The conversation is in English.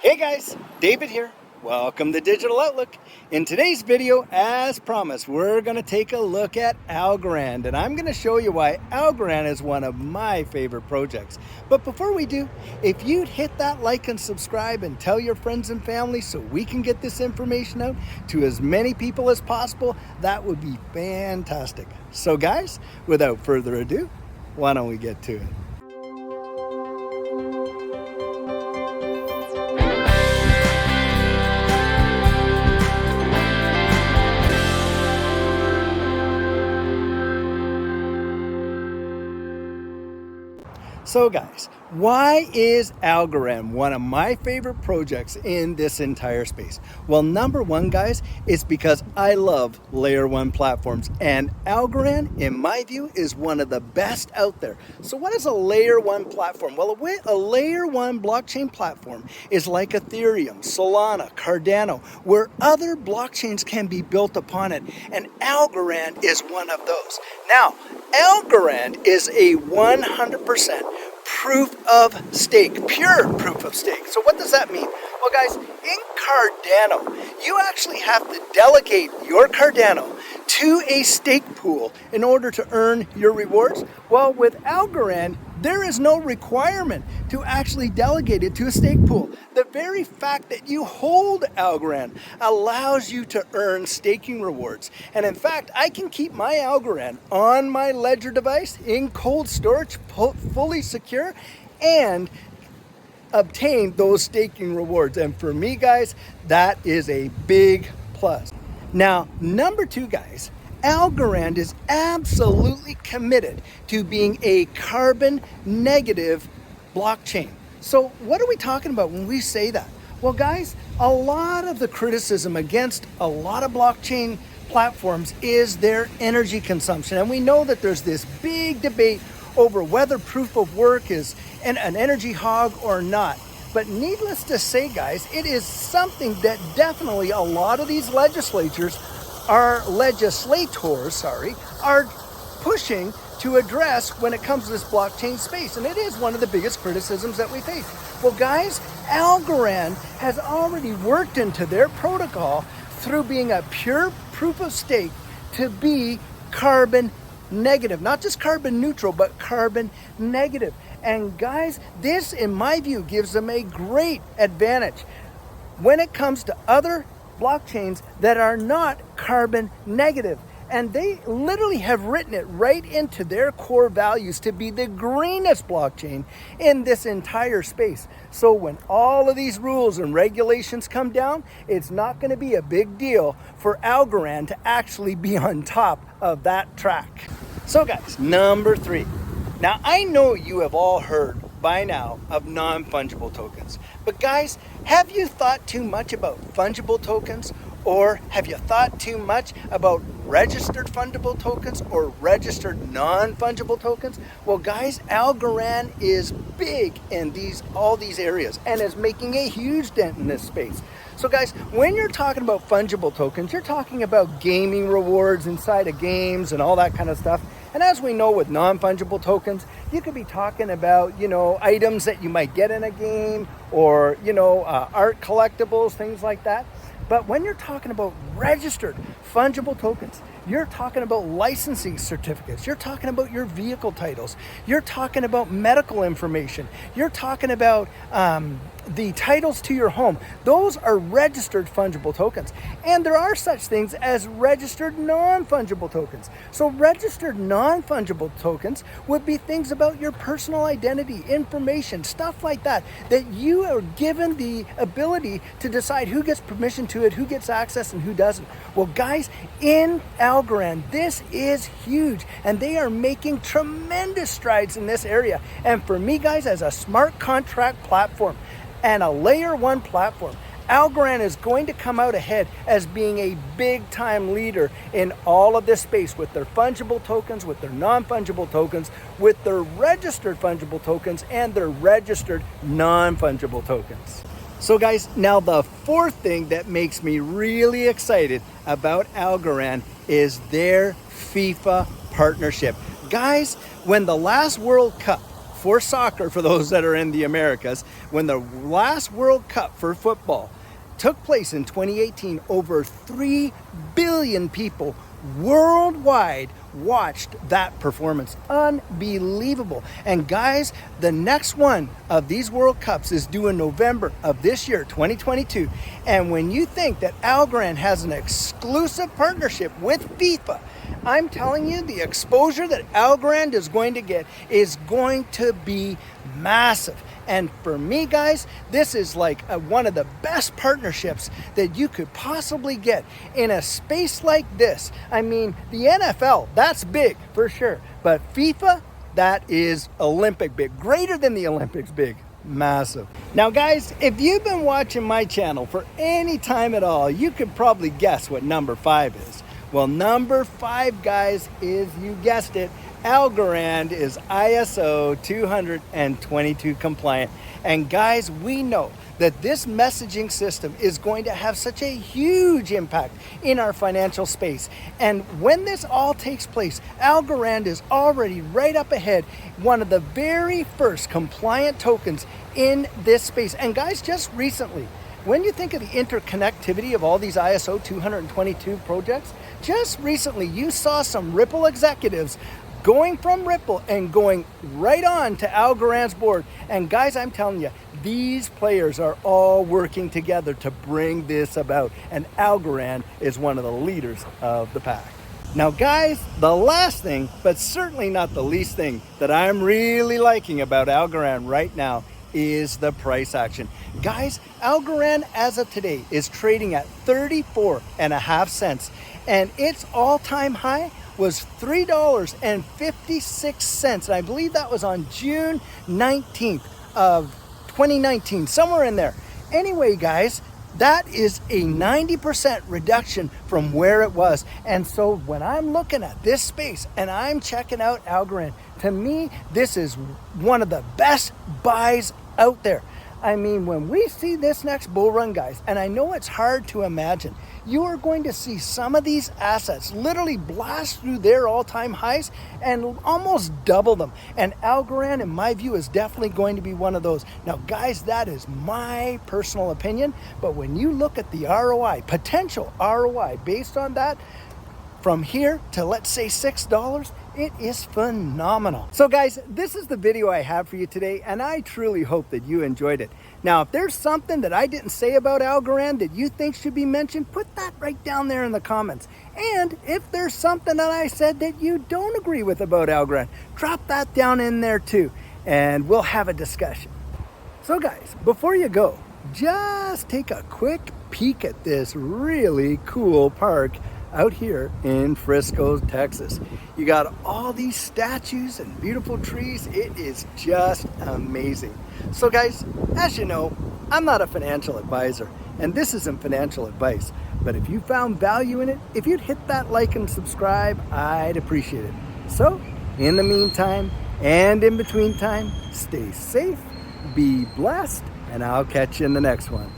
Hey guys, David here. Welcome to Digital Outlook. In today's video, as promised, we're going to take a look at Algorand, and I'm going to show you why Algorand is one of my favorite projects. But before we do, if you'd hit that like and subscribe and tell your friends and family so we can get this information out to as many people as possible, that would be fantastic. So guys, without further ado, why don't we get to it? So guys, why is Algorand one of my favorite projects in this entire space? Well, number one, guys, is because I love layer one platforms, and Algorand, in my view, is one of the best out there. So what is a layer one platform? Well, a layer one blockchain platform is like Ethereum, Solana, Cardano, where other blockchains can be built upon it, and Algorand is one of those. Now, Algorand is a 100% proof of stake, pure proof of stake. So what does that mean? Well, guys, in Cardano, you actually have to delegate your Cardano to a stake pool in order to earn your rewards. Well, with Algorand, there is no requirement to actually delegate it to a stake pool. The very fact that you hold Algorand allows you to earn staking rewards. And in fact, I can keep my Algorand on my Ledger device in cold storage, fully secure, and obtain those staking rewards. And for me, guys, that is a big plus. Now, number two, guys, Algorand is absolutely committed to being a carbon negative blockchain. So what are we talking about when we say that? Well, guys, a lot of the criticism against a lot of blockchain platforms is their energy consumption. And we know that there's this big debate over whether proof of work is an energy hog or not. But needless to say, guys, it is something that definitely a lot of these legislators are pushing to address when it comes to this blockchain space. And it is one of the biggest criticisms that we face. Well, guys, Algorand has already worked into their protocol through being a pure proof of stake to be carbon negative, not just carbon neutral, but carbon negative. And guys, this, in my view, gives them a great advantage when it comes to other blockchains that are not carbon negative. And they literally have written it right into their core values to be the greenest blockchain in this entire space. So when all of these rules and regulations come down, it's not going to be a big deal for Algorand to actually be on top of that track. So guys, number three. Now, I know you have all heard by now of non-fungible tokens. But guys, have you thought too much about fungible tokens? Or have you thought too much about registered fungible tokens or registered non-fungible tokens? Well, guys, Algorand is big in all these areas and is making a huge dent in this space. So guys, when you're talking about fungible tokens, you're talking about gaming rewards inside of games and all that kind of stuff. And as we know with non-fungible tokens, you could be talking about, items that you might get in a game or, art collectibles, things like that. But when you're talking about registered fungible tokens, you're talking about licensing certificates. You're talking about your vehicle titles. You're talking about medical information. You're talking about the titles to your home. Those are registered fungible tokens. And there are such things as registered non-fungible tokens. So registered non-fungible tokens would be things about your personal identity, information, stuff like that, that you are given the ability to decide who gets permission to it, who gets access, and who doesn't. Well, guys, in Algorand, this is huge, and they are making tremendous strides in this area. And for me, guys, as a smart contract platform and a layer one platform, Algorand is going to come out ahead as being a big time leader in all of this space with their fungible tokens, with their non-fungible tokens, with their registered fungible tokens, and their registered non-fungible tokens. So guys, now the fourth thing that makes me really excited about Algorand is their FIFA partnership. Guys, when the last World Cup for soccer, for those that are in the Americas, when the last World Cup for football took place in 2018, over 3 billion people worldwide watched that performance. Unbelievable. And guys, the next one of these World Cups is due in November of this year, 2022. And when you think that Algorand has an exclusive partnership with FIFA, I'm telling you, the exposure that Algorand is going to get is going to be massive. And for me, guys, this is like one of the best partnerships that you could possibly get in a space like this. I mean, the NFL, that's big for sure. But FIFA, that is Olympic big, greater than the Olympics big. Massive. Now guys, if you've been watching my channel for any time at all, you could probably guess what number 5 is. Well, number 5, guys, is, you guessed it, Algorand is ISO 222 compliant. And guys, we know that this messaging system is going to have such a huge impact in our financial space. And when this all takes place, Algorand is already right up ahead, one of the very first compliant tokens in this space. And guys, just recently, when you think of the interconnectivity of all these ISO 222 projects, just recently you saw some Ripple executives going from Ripple and going right on to Algorand's board. And guys, I'm telling you, these players are all working together to bring this about. And Algorand is one of the leaders of the pack. Now guys, the last thing, but certainly not the least thing that I'm really liking about Algorand right now is the price action. Guys, Algorand as of today is trading at 34.5 cents, and its all-time high was $3.56. And I believe that was on June 19th of 2019, somewhere in there. Anyway, guys, that is a 90% reduction from where it was. And so when I'm looking at this space and I'm checking out Algorand, to me, this is one of the best buys out there. I mean, when we see this next bull run, guys, and I know it's hard to imagine, you are going to see some of these assets literally blast through their all-time highs and almost double them. And Algorand, in my view, is definitely going to be one of those. Now, guys, that is my personal opinion. But when you look at the ROI, potential ROI based on that, from here to, let's say, $6, it is phenomenal. So guys, this is the video I have for you today, and I truly hope that you enjoyed it. Now, if there's something that I didn't say about Algorand that you think should be mentioned, put that right down there in the comments. And if there's something that I said that you don't agree with about Algorand, drop that down in there too, and we'll have a discussion. So guys, before you go, just take a quick peek at this really cool park out here in Frisco, Texas. You got all these statues and beautiful trees. It is just amazing. So guys, as you know, I'm not a financial advisor, and this isn't financial advice. But if you found value in it, if you'd hit that like and subscribe, I'd appreciate it. So, in the meantime, and in between time, stay safe, be blessed, and I'll catch you in the next one.